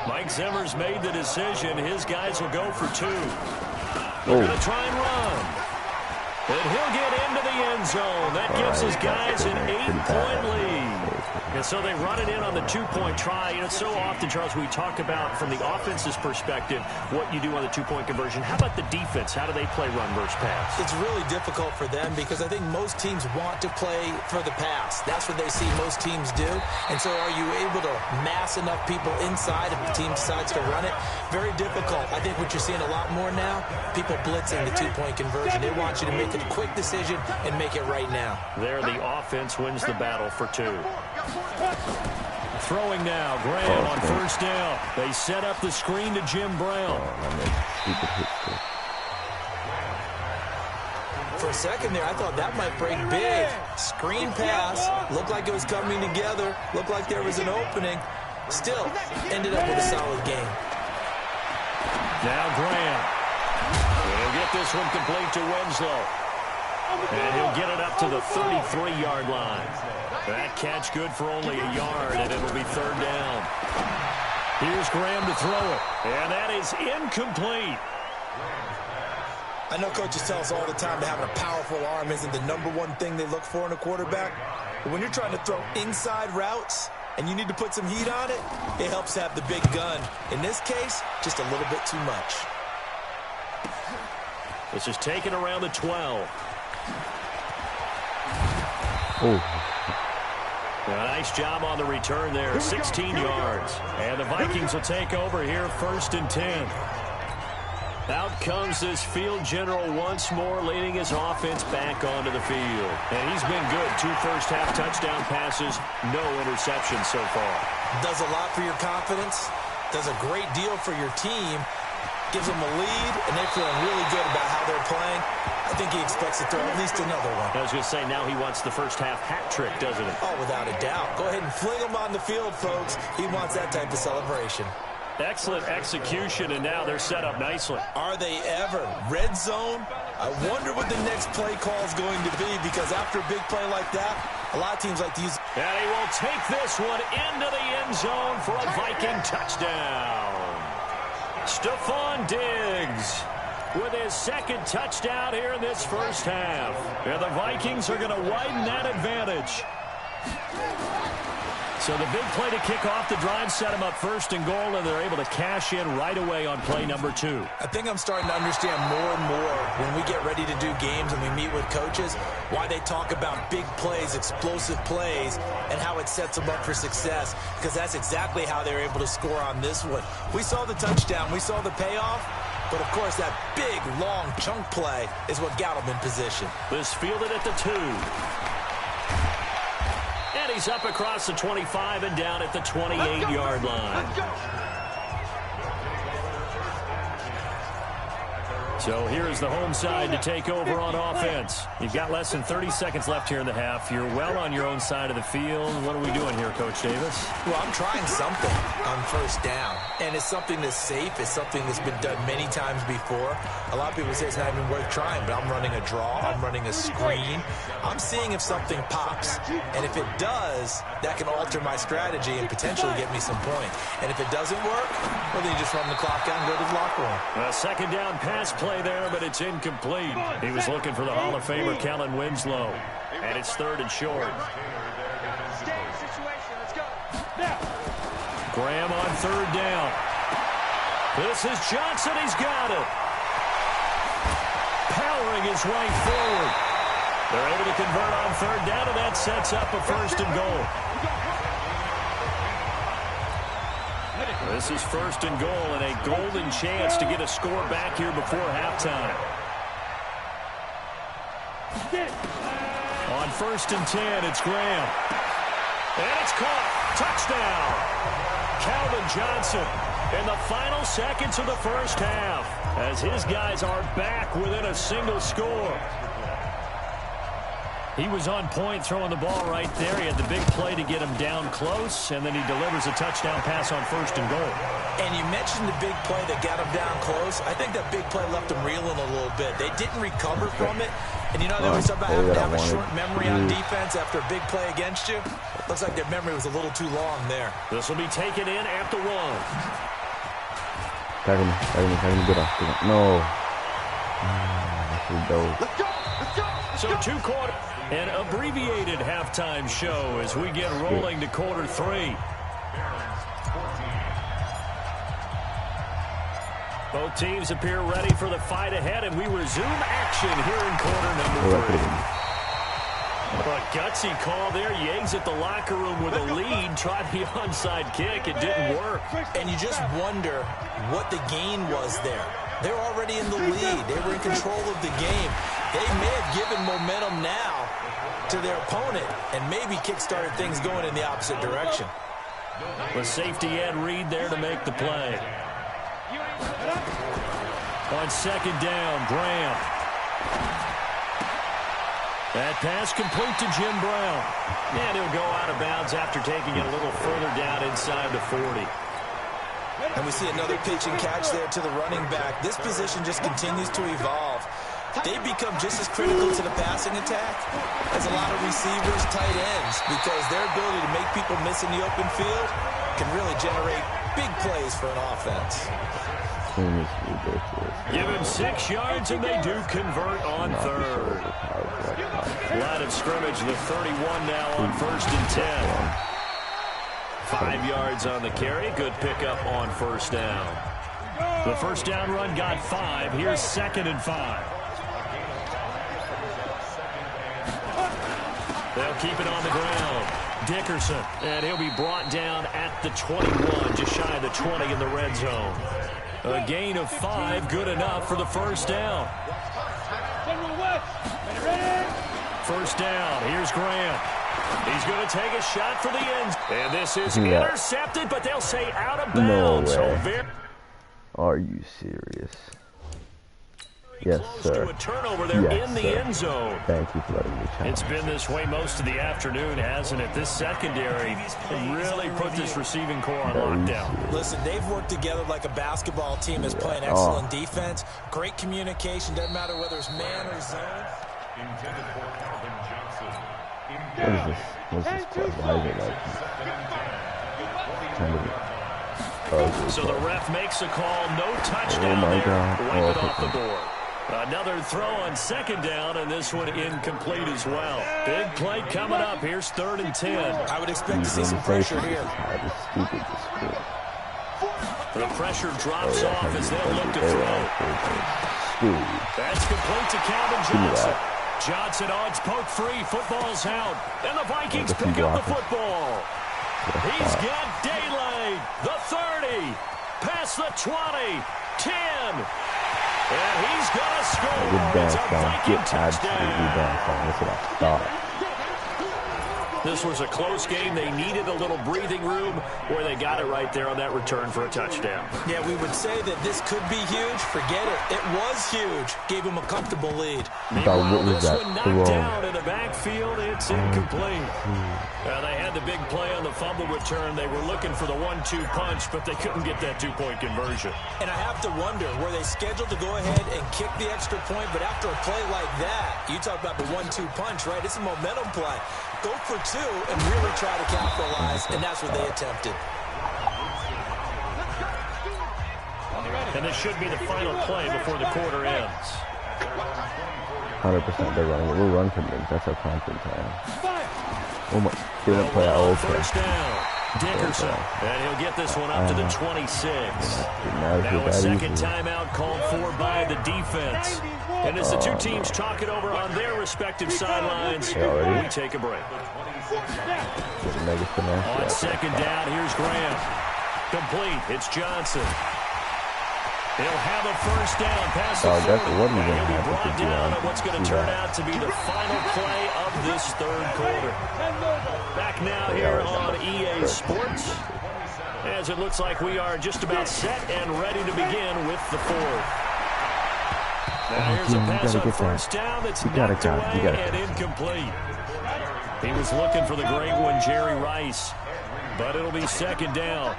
Mike Zimmer's made the decision. His guys will go for 2. They're going to try and run. And he'll get into the end zone. That gives his guys an 8-point lead. And so they run it in on the 2-point try. You know, so often, Charles, we talk about from the offense's perspective what you do on the 2-point conversion. How about the defense? How do they play run versus pass? It's really difficult for them because I think most teams want to play for the pass. That's what they see most teams do. And so are you able to mass enough people inside if the team decides to run it? Very difficult. I think what you're seeing a lot more now, people blitzing the 2-point conversion. They want you to make a quick decision and make it right now. There, the offense wins the battle for 2. Throwing now, Graham on first down. They set up the screen to Jim Brown. For a second there, I thought that might break big. Screen pass, looked like it was coming together, looked like there was an opening. Still, ended up with a solid game. Now Graham. He'll get this one complete to Winslow. And he'll get it up to the 33-yard line. That catch good for only a yard, and it'll be 3rd down. Here's Graham to throw it, and that is incomplete. I know coaches tell us all the time that having a powerful arm isn't the #1 thing they look for in a quarterback. But when you're trying to throw inside routes and you need to put some heat on it, it helps to have the big gun. In this case, just a little bit too much. This is taken around the 12. A nice job on the return there, 16 yards. And the Vikings will take over here, 1st and 10. Out comes this field general once more, leading his offense back onto the field. And he's been good. 2 first-half touchdown passes, no interceptions so far. Does a lot for your confidence, does a great deal for your team, gives them a lead, and they're feeling really good about how they're playing. I think he expects to throw at least another one. I was going to say, now he wants the first-half hat trick, doesn't he? Oh, without a doubt. Go ahead and fling him on the field, folks. He wants that type of celebration. Excellent execution, and now they're set up nicely. Are they ever? Red zone? I wonder what the next play call is going to be, because after a big play like that, a lot of teams like to use... And he will take this one into the end zone for a Viking touchdown. Stephon Diggs with his 2nd touchdown here in this first half. And the Vikings are going to widen that advantage. So the big play to kick off the drive set them up 1st and goal, and they're able to cash in right away on play number 2. I think I'm starting to understand more and more when we get ready to do games and we meet with coaches why they talk about big plays, explosive plays, and how it sets them up for success, because that's exactly how they're able to score on this one. We saw the touchdown. We saw the payoff. But, of course, that big, long chunk play is what got him in position. This fielded at the 2. And he's up across the 25 and down at the 28-yard line. So here's the home side to take over on offense. You've got less than 30 seconds left here in the half. You're well on your own side of the field. What are we doing here, Coach Davis? Well, I'm trying something on first down. And it's something that's safe. It's something that's been done many times before. A lot of people say it's not even worth trying, but I'm running a draw. I'm running a screen. I'm seeing if something pops. And if it does, that can alter my strategy and potentially get me some points. And if it doesn't work, well, then you just run the clock out and go to the locker room. A 2nd down pass play there, but it's incomplete. He was looking for the Hall of Famer, Kellen Winslow. And it's 3rd and short. Graham on 3rd down. This is Johnson. He's got it. Powering his way forward. They're able to convert on 3rd down, and that sets up a 1st and goal. This is 1st and goal, and a golden chance to get a score back here before halftime. On 1st and 10, it's Graham. And it's caught. Touchdown. Calvin Johnson in the final seconds of the first half as his guys are back within a single score. He was on point throwing the ball right there. He had the big play to get him down close, and then he delivers a touchdown pass on 1st and goal. And you mentioned the big play that got him down close. I think that big play left him reeling a little bit. They didn't recover from it, And you know, they always talk about having to have a short memory on defense after a big play against you. Looks like their memory was a little too long there. This will be taken in at the 1. Get off. No. Let's go. So 2 quarters. An abbreviated halftime show as we get rolling to quarter 3. Both teams appear ready for the fight ahead, and we resume action here in quarter number 3. A gutsy call there. Yates at the locker room with a lead. Tried the onside kick. It didn't work. And you just wonder what the gain was there. They're already in the lead. They were in control of the game. They may have given momentum now to their opponent and maybe kick-started things going in the opposite direction. The safety Ed Reed there to make the play. On second down, Graham. That pass complete to Jim Brown. And he'll go out of bounds after taking it a little further down inside the 40. And we see another pitch and catch there to the running back. This position just continues to evolve. They become just as critical to the passing attack as a lot of receivers, tight ends, because their ability to make people miss in the open field can really generate big plays for an offense. Give him 6 yards, and they do convert on third. Line of scrimmage, the 31 now on 1st and 10. 5 yards on the carry. Good pickup on first down. The first down run got 5. Here's 2nd and 5. They'll keep it on the ground. Dickerson, and he'll be brought down at the 21, just shy of the 20 in the red zone. A gain of 5, good enough for the first down. First down, here's Graham. He's going to take a shot for the end. And this is intercepted, but they'll say out of bounds. No way. Are you serious? Yes, sir. To a turnover there in the end zone. Thank you for letting me challenge. It's been this way most of the afternoon, hasn't it? This secondary really put this receiving core on lockdown. Listen, they've worked together like a basketball team that's playing excellent defense. Great communication. Doesn't matter whether it's man or zone. What is this? What's this play? Why is it like... So the ref makes a call. No touchdown there. Wipe it off the board. Another throw on second down, and this one incomplete as well. Big play coming up. Here's 3rd and 10. I would expect to see some pressure here. The pressure drops off as they'll look to throw. That's complete to Calvin Johnson. Johnson odds poke free. Football's out. And the Vikings pick up the football. He's got daylight. The 30. Past the 20. 10. And he's going to score. It's a Viking touchdown. That's what I thought. This was a close game. They needed a little breathing room, where they got it right there on that return for a touchdown. Yeah, we would say that this could be huge. Forget it. It was huge. Gave him a comfortable lead. Meanwhile, this one knocked down in the backfield. It's incomplete. They had the big play on the fumble return. They were looking for the 1-2 punch, but they couldn't get that 2-point conversion. And I have to wonder, were they scheduled to go ahead and kick the extra point? But after a play like that, you talk about the 1-2 punch, right? It's a momentum play. Go for 2 and really try to capitalize, and that's what they attempted. And this should be the final play before the quarter ends. 100% they're running it. We'll run from them. That's our confidence plan. Oh my, didn't play out. Okay. First down. Dickerson, and he'll get this one up to the 26. Now a second timeout called for by the defense. And as the two teams talk it over on their respective sidelines, we take a break. On second down, here's Graham. Complete. It's Johnson. He'll have a first down past the 40. He'll be brought down on what's going to turn out to be the final play of this third quarter. Back now here on EA Sports, as it looks like we are just about set and ready to begin with the fourth. Now here's a pass on first down that's knocked away and incomplete. He was looking for the great one, Jerry Rice, but it'll be second down.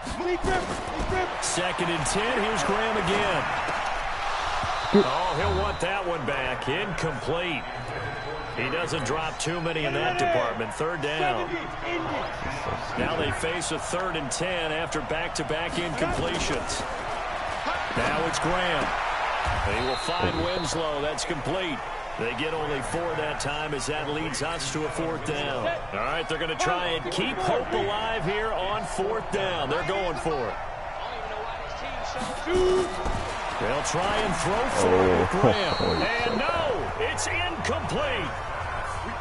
2nd and 10. Here's Graham again. Oh, he'll want that one back. Incomplete. He doesn't drop too many in that department. Third down. Now they face a 3rd and 10 after back-to-back incompletions. Now it's Graham. He will find Winslow. That's complete. They get only 4 that time as that leads us to a 4th down. All right, they're going to try and keep hope alive here on 4th down. They're going for it. They'll try and throw for it with Graham. And no, it's incomplete.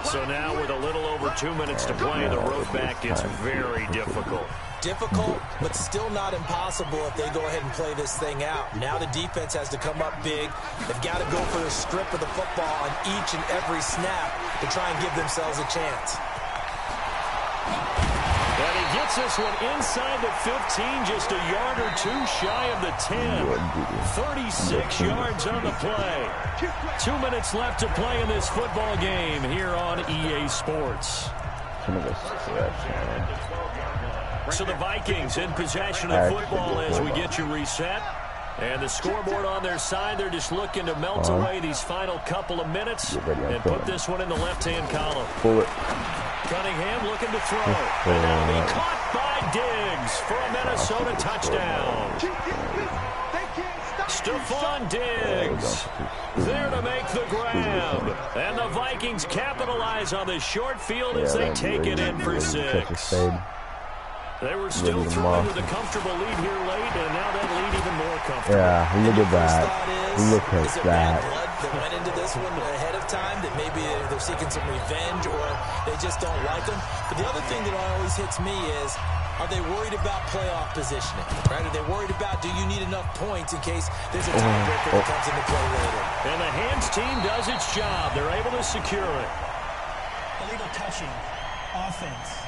So now with a little over 2 minutes to play, the road back gets very difficult. Difficult, but still not impossible if they go ahead and play this thing out. Now the defense has to come up big. They've got to go for a strip of the football on each and every snap to try and give themselves a chance. And he gets this one inside the 15, just a yard or 2 shy of the 10. 36 yards on the play. 2 minutes left to play in this football game here on EA Sports. So the Vikings in possession of the football as we get you reset. And the scoreboard on their side, they're just looking to melt away these final couple of minutes and put this one in the left-hand column. Cunningham looking to throw. And that'll be caught by Diggs for a Minnesota touchdown. Stephon Diggs there to make the grab. And the Vikings capitalize on the short field as they take it in for 6. They were still throwing with a comfortable lead here late, and now that lead even more comfortable. Yeah, look at that. Look at that. Bad blood that went into this one ahead of time, that maybe they're seeking some revenge or they just don't like them. But the other thing that always hits me is, are they worried about playoff positioning? Right? Are they worried about, do you need enough points in case there's a tiebreaker that comes into play later? And the Hams team does its job. They're able to secure it. Illegal touching. Offense.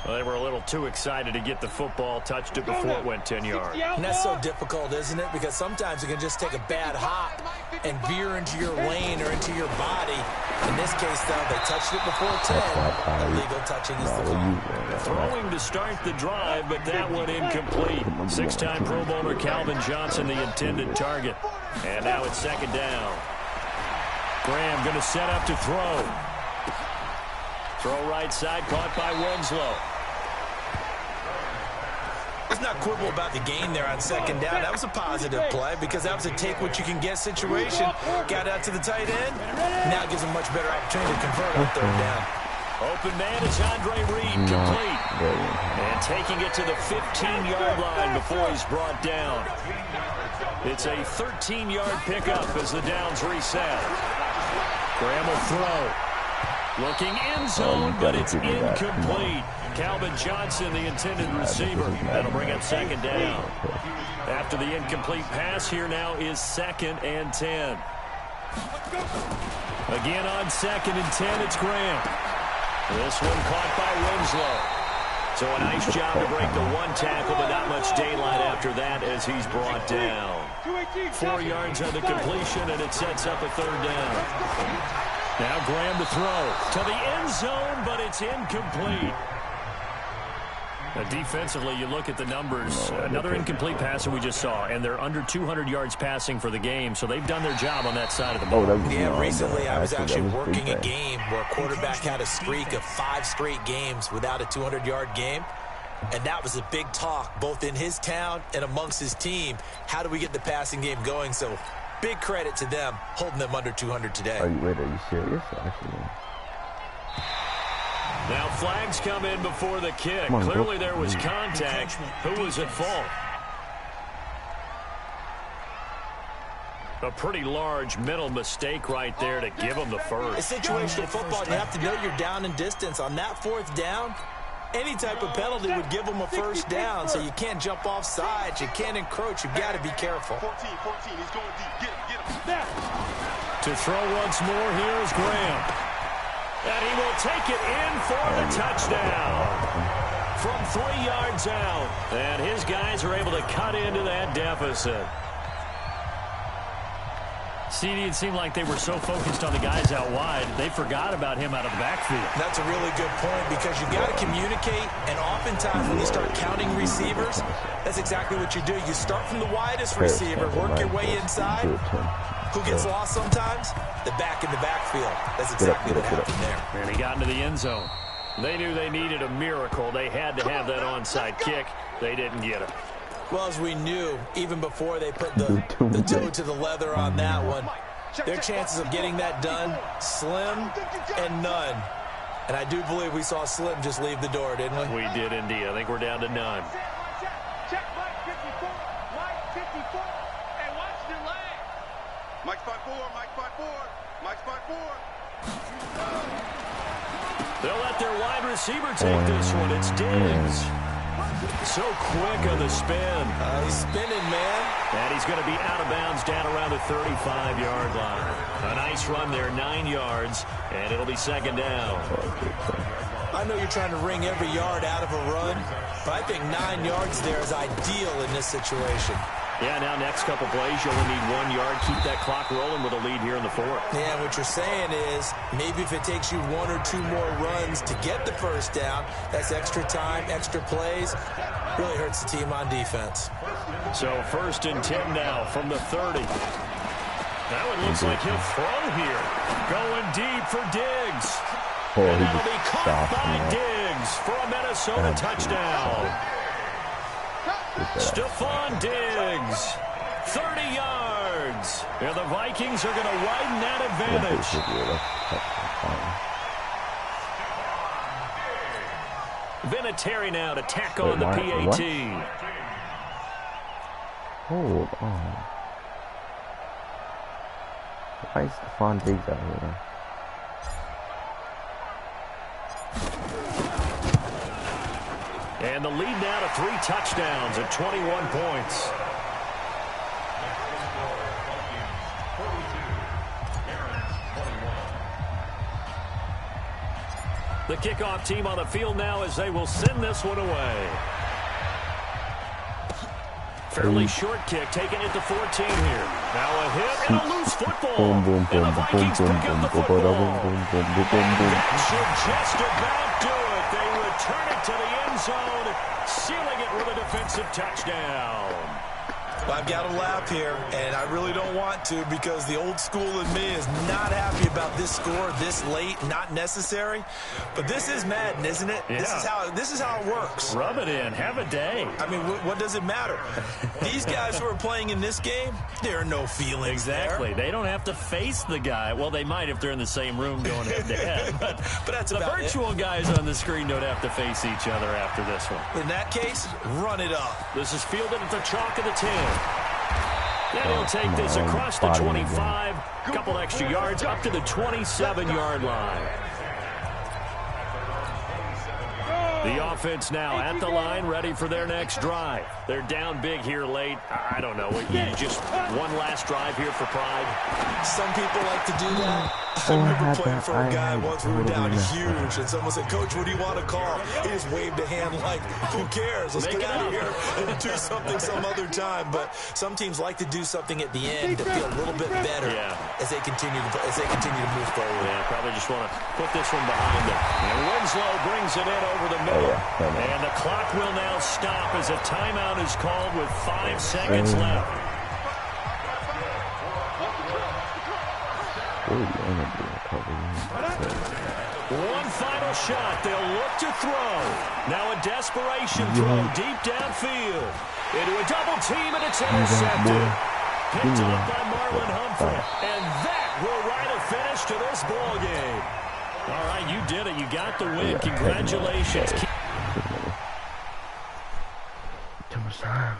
Well, they were a little too excited to get the football, touched it before it went 10 yards. And that's so difficult, isn't it? Because sometimes it can just take a bad hop and veer into your lane or into your body. In this case, though, they touched it before 10. Illegal touching is the call. Throwing to start the drive, but that one incomplete. 6-time Pro Bowler Calvin Johnson, the intended target. And now it's 2nd down. Graham going to set up to throw. Throw right side, caught by Winslow. Let's not quibble about the gain there on 2nd down. That was a positive play because that was a take-what-you-can-get situation. Got out to the tight end. Now gives him much better opportunity to convert on 3rd down. Open man is Andre Reed, complete. And taking it to the 15-yard line before he's brought down. It's a 13-yard pickup as the downs reset. Graham will throw. Looking end zone, but it's incomplete. Calvin Johnson, the intended receiver. That'll bring up 2nd down. After the incomplete pass, here now is 2nd and 10. Again on 2nd and 10, it's Graham. This one caught by Winslow. So a nice job to break the one tackle, but not much daylight after that as he's brought down. 4 yards on the completion, and it sets up a 3rd down. Now Graham to throw to the end zone, but it's incomplete. Defensively, you look at the numbers. Another incomplete passer we just saw, and they're under 200 yards passing for the game, so they've done their job on that side of the ball. Yeah, recently I was actually working a game where a quarterback had a streak of 5 straight games without a 200-yard game, and that was a big talk, both in his town and amongst his team. How do we get the passing game going? So big credit to them, holding them under 200 today. Are you serious? Actually. Now flags come in before the kick. Clearly there was contact. Who was at fault? A pretty large mental mistake right there to give them the first. It's situational football. You have to know you're down in distance. On that 4th down, any type of penalty would give them a 1st down, so you can't jump off sides. You can't encroach. You've got to be careful. 14, he's going deep. Get him. To throw once more, here is Graham. And he will take it in for the touchdown from 3 yards out. And his guys are able to cut into that deficit. CD, it seemed like they were so focused on the guys out wide, they forgot about him out of the backfield. That's a really good point because you got to communicate, and oftentimes when you start counting receivers, that's exactly what you do. You start from the widest receiver, work your way inside. Who gets lost sometimes? The back in the backfield. That's exactly what happened there. And he got into the end zone. They knew they needed a miracle. They had to have that onside kick. They didn't get it. Well, as we knew, even before they put the toe to the leather on that one, their chances of getting that done, slim and none. And I do believe we saw Slim just leave the door, didn't we? We did indeed. I think we're down to none. Check Mike 54. Mike 54. Hey, watch the leg. Mike spot 4. Mike spot 4. Mike spot 4. They'll let their wide receiver take this one. It's Diggs. So quick on the spin. He's spinning, man. And he's going to be out of bounds down around the 35-yard line. A nice run there, 9 yards, and it'll be second down. I know you're trying to wring every yard out of a run, but I think 9 yards there is ideal in this situation. Yeah, now next couple plays, you only need 1 yard. Keep that clock rolling with a lead here in the fourth. Yeah, what you're saying is maybe if it takes you 1 or 2 more runs to get the first down, that's extra time, extra plays. Really hurts the team on defense. So 1st and 10 now from the 30. That one looks like he'll throw here. Going deep for Diggs. And that'll be caught by Diggs for a Minnesota touchdown. Stephon Diggs, 30 yards. And the Vikings are going to widen that advantage. Vinatieri now to tack on the PAT. Hold on. Why is Stephon Diggs out here? And the lead now to 3 touchdowns at 21 points. The kickoff team on the field now as they will send this one away. Fairly short kick, taking it to 14 here. Now a hit and a loose football. And the Vikings pick up the football. That should just about do it. They return it to the end zone, sealing it with a defensive touchdown. I've got to laugh here, and I really don't want to because the old school in me is not happy about this score this late, not necessary. But this is Madden, isn't it? Yeah. This is how it works. Rub it in. Have a day. I mean, what does it matter? These guys who are playing in this game, there are no feelings Exactly. there. They don't have to face the guy. Well, they might if they're in the same room going head-to-head. But that's the about virtual guys on the screen don't have to face each other after this one. In that case, run it up. This is fielded at the chalk of the 10. Then he'll take this across the 25, a couple extra yards up to the 27-yard line. The offense now at the line, ready for their next drive. They're down big here late. I don't know. Just one last drive here for pride. Some people like to do that. I remember playing for a guy once. We were down huge, and someone said, "Coach, what do you want to call?" He just waved a hand like, "Who cares? Let's get out of here and do something some other time." But some teams like to do something at the end to feel a little bit better as they continue to move forward. Yeah, probably just want to put this one behind them. And Winslow brings it in over the middle. And the clock will now stop as a timeout is called with 5 seconds left. One final shot. They'll look to throw. Now a desperation throw deep downfield. Into a double team, and it's intercepted. Picked up by Marlon Humphrey. And that will write a finish to this ball game. All right, you did it. You got the win. Congratulations. Too much time.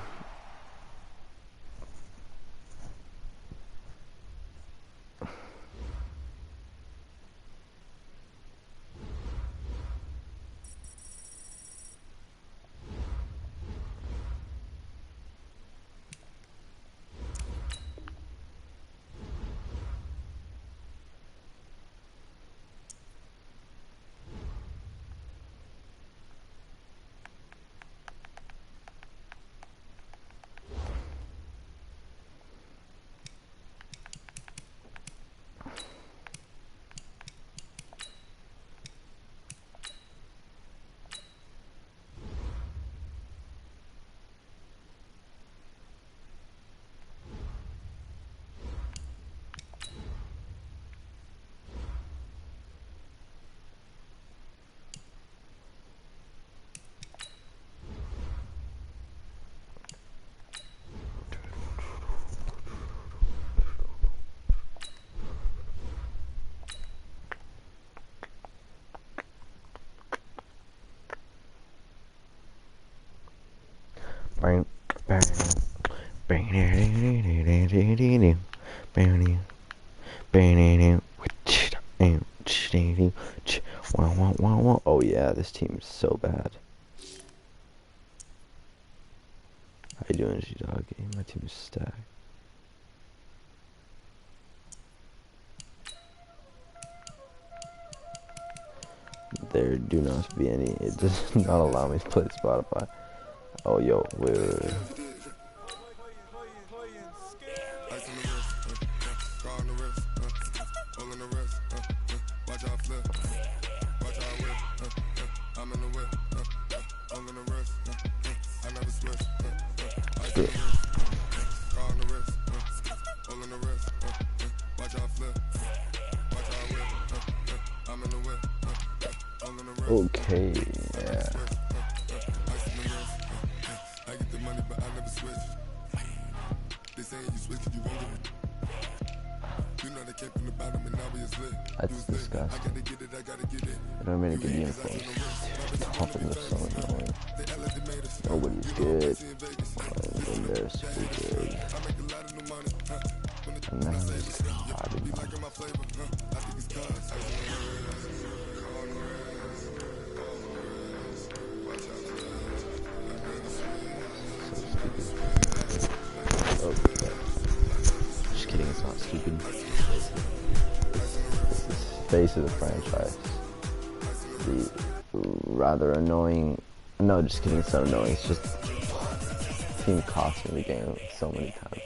Wow. Oh yeah, this team is so bad. How you doing, G-Doggy? My team is stacked. There do not be any. It does not allow me to play Spotify. Oh, yo, wait. Okay, yeah. That's disgusting. I don't mean to get uniforms. Top of them so annoying. Nobody's good. And they're super good. And then it's hard enough. Just kidding, it's not stupid. This is face of the franchise. The rather annoying. No, just kidding, it's not annoying. It's just team cost me the game so many times.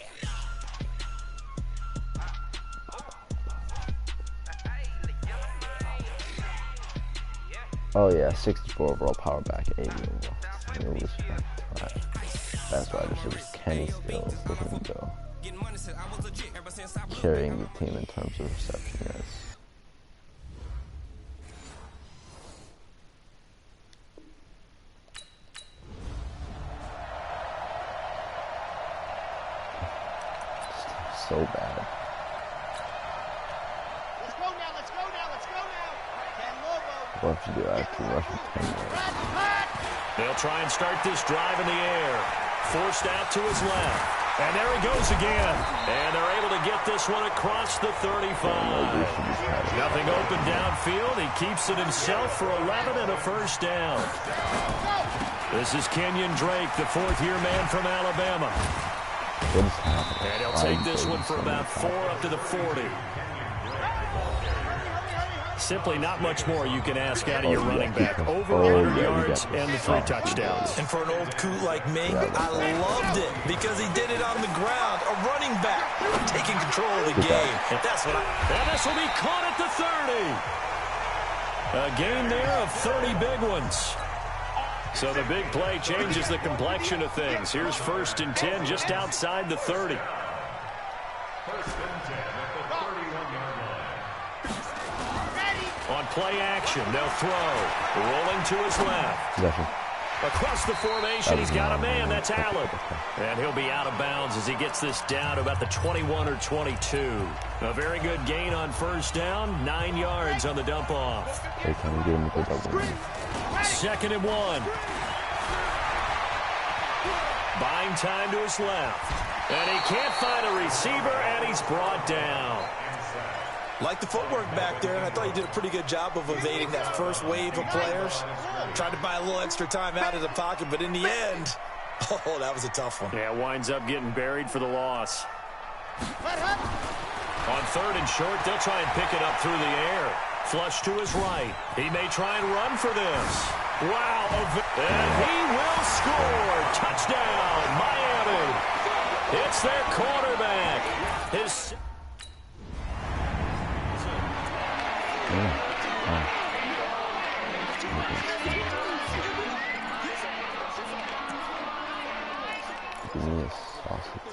Oh yeah, 64 overall power back, 80 overall. And it was trash. That's why it was Kenny Stills. Look at him go. Carrying the team in terms of reception yards. So bad. Let's go now. Ken Lobo. What to do? I have to rush for 10 yards. They'll try and start this drive in the air. Forced out to his left. And there he goes again. And they're able to get this one across the 35. Nothing open downfield. He keeps it himself for 11 and a first down. This is Kenyon Drake, the fourth-year man from Alabama. What is happening? And he'll take this one for about 4 up to the 40. Simply not much more you can ask out of your running back. Over 100 yards and the 3 touchdowns. And for an old coot like me, I loved it because he did it on the ground. A running back taking control of the game. That's what And this will be caught at the 30. A gain there of 30 big ones. So the big play changes the complexion of things. Here's 1st and 10 just outside the 30. On play action, they'll throw. Rolling to his left. Across the formation, he's got a man. That's Allen. And he'll be out of bounds as he gets this down to about the 21 or 22. A very good gain on 1st down. 9 yards on the dump off. 2nd and 1. Buying time to his left. And he can't find a receiver, and he's brought down. Like the footwork back there, and I thought he did a pretty good job of evading that first wave of players. Tried to buy a little extra time out of the pocket, but in the end, oh, that was a tough one. Yeah, winds up getting buried for the loss. On 3rd and short, they'll try and pick it up through the air. Flush to his right. He may try and run for this. Wow. And he will score. Touchdown, Miami. It's their quarterback. His... Give me a sausage.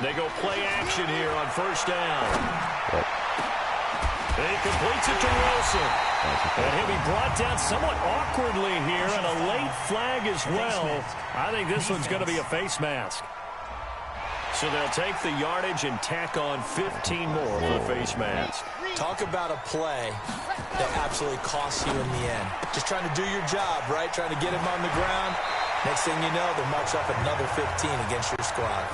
They go play action here on 1st down. He completes it to Wilson. And he'll be brought down somewhat awkwardly here, and a late flag as well. I think this one's going to be a face mask. So they'll take the yardage and tack on 15 more for the face mask. Talk about a play that absolutely costs you in the end. Just trying to do your job, right? Trying to get him on the ground. Next thing you know, they'll march up another 15 against your squad.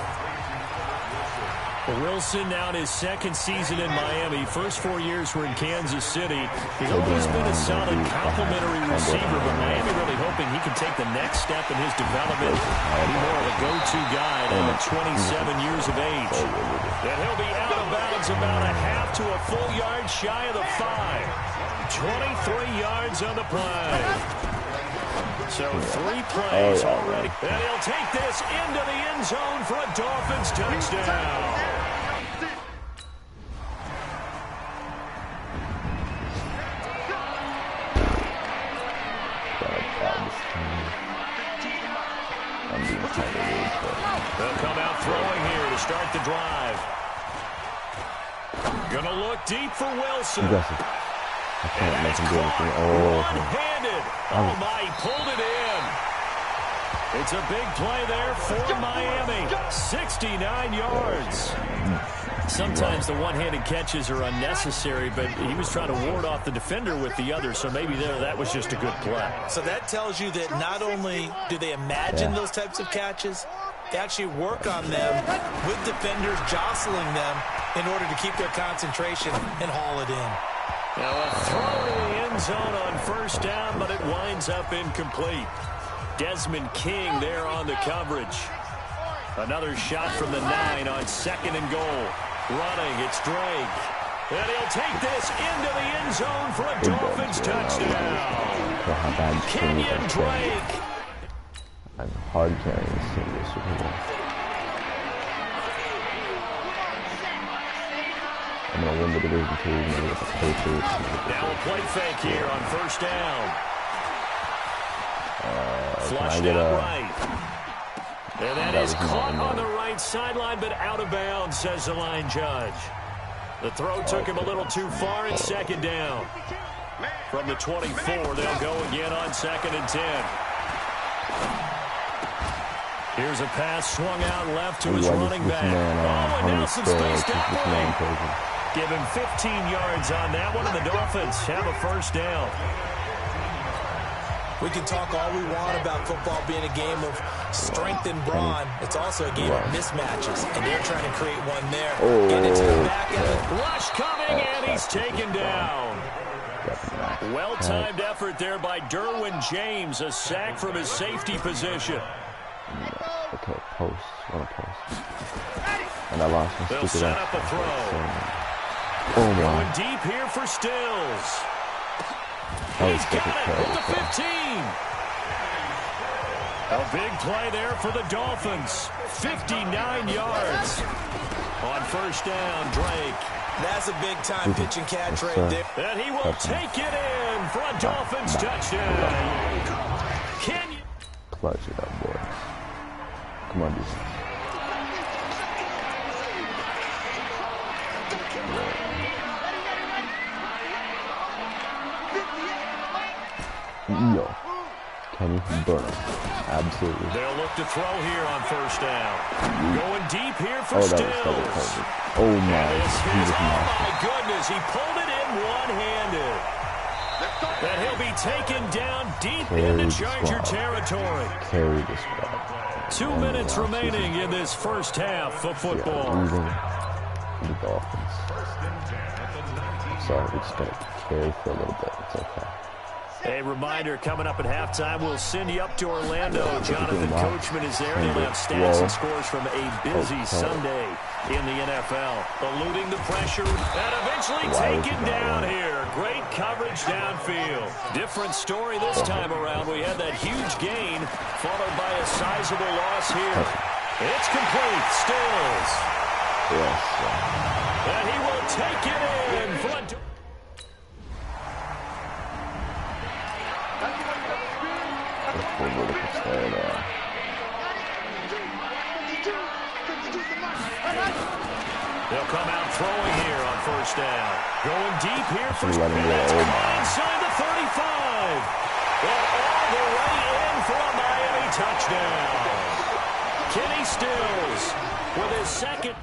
Wilson now in his second season in Miami. First 4 years were in Kansas City. He's always been a solid complementary receiver, but Miami really hoping he can take the next step in his development, be more of a go-to guy now at 27 years of age. And he'll be out of bounds about a half to a full yard shy of the 5. 23 yards on the play. So 3 plays already. And he'll take this into the end zone for a Dolphins touchdown. They'll come out throwing here to start the drive. Gonna look deep for Wilson. I can't make him do anything. Oh, one-handed. Oh my, he pulled it in. It's a big play there for Miami. 69 yards. Sometimes the one-handed catches are unnecessary, but he was trying to ward off the defender with the other, so maybe that was just a good play. So that tells you that not only do they imagine those types of catches, they actually work on them with defenders jostling them in order to keep their concentration and haul it in. Now a throw to the end zone on first down, but it winds up incomplete. Desmond King there on the coverage. Another shot from the 9 on 2nd and goal. Running, it's Drake. And he'll take this into the end zone for a Dolphins touchdown. Kenyon Drake. I'm hard carrying this team this week. I'm going to win the division 2. Maybe with the Patriots. Now a play fake here on first down. Flushed out right. And that is caught on the right sideline, but out of bounds, says the line judge. The throw took him a little too far, and 2nd down. From the 24, they'll go again on 2nd and 10. Here's a pass swung out left to his running back. Oh, and Nelson spaced out. Give him 15 yards on that one, and the Dolphins have a first down. We can talk all we want about football being a game of strength and brawn. It's also a game of mismatches, and they're trying to create one there. Get it to the back end. Rush coming, and he's taken down. Well-timed effort there by Derwin James, a sack from his safety position. Okay, post. What a post. And I lost my They'll set up a throw. Oh, my. Going deep here for Stills. He's got it at the 15. A big play there for the Dolphins. 59 yards. On first down, Drake. That's a big-time pitch and catch right there. And he will take it in for a Dolphins touchdown. Kenyon. Clutch it up, boys. Come on, defense. Yo, Kenny Burnham, absolutely. They'll look to throw here on first down. Going deep here for Stills. Oh my, my goodness, he pulled it in one-handed. And he'll be taken down deep into Charger territory. Carry the squad. 2 minutes remaining in this first half of football. The Dolphins. Sorry, we just got to carry for a little bit. It's okay. A reminder, coming up at halftime, we'll send you up to Orlando. Jonathan Coachman is there. He'll have stats and scores from a busy Sunday in the NFL. Eluding the pressure and eventually taken down here. Great coverage downfield. Different story this time around. We had that huge gain followed by a sizable loss here. It's complete. Stills. Yes. And he will take it in for a... They'll come out throwing here on first down. Going deep here for Stills. Inside the 35. And all the way in for a Miami touchdown. Kenny Stills with his second.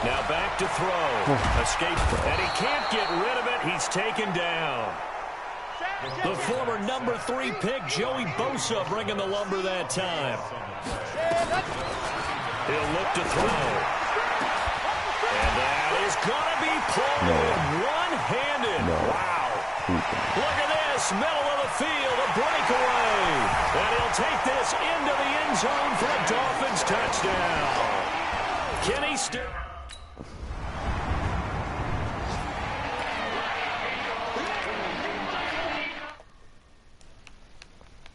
Now back to throw. Escape. And he can't get rid of it. He's taken down. The former number 3 pick, Joey Bosa, bringing the lumber that time. He'll look to throw. And that is going to be played one-handed. Wow. Look at this. Middle of the field, a breakaway. And he'll take this into the end zone for a Dolphins touchdown. Kenny Stills.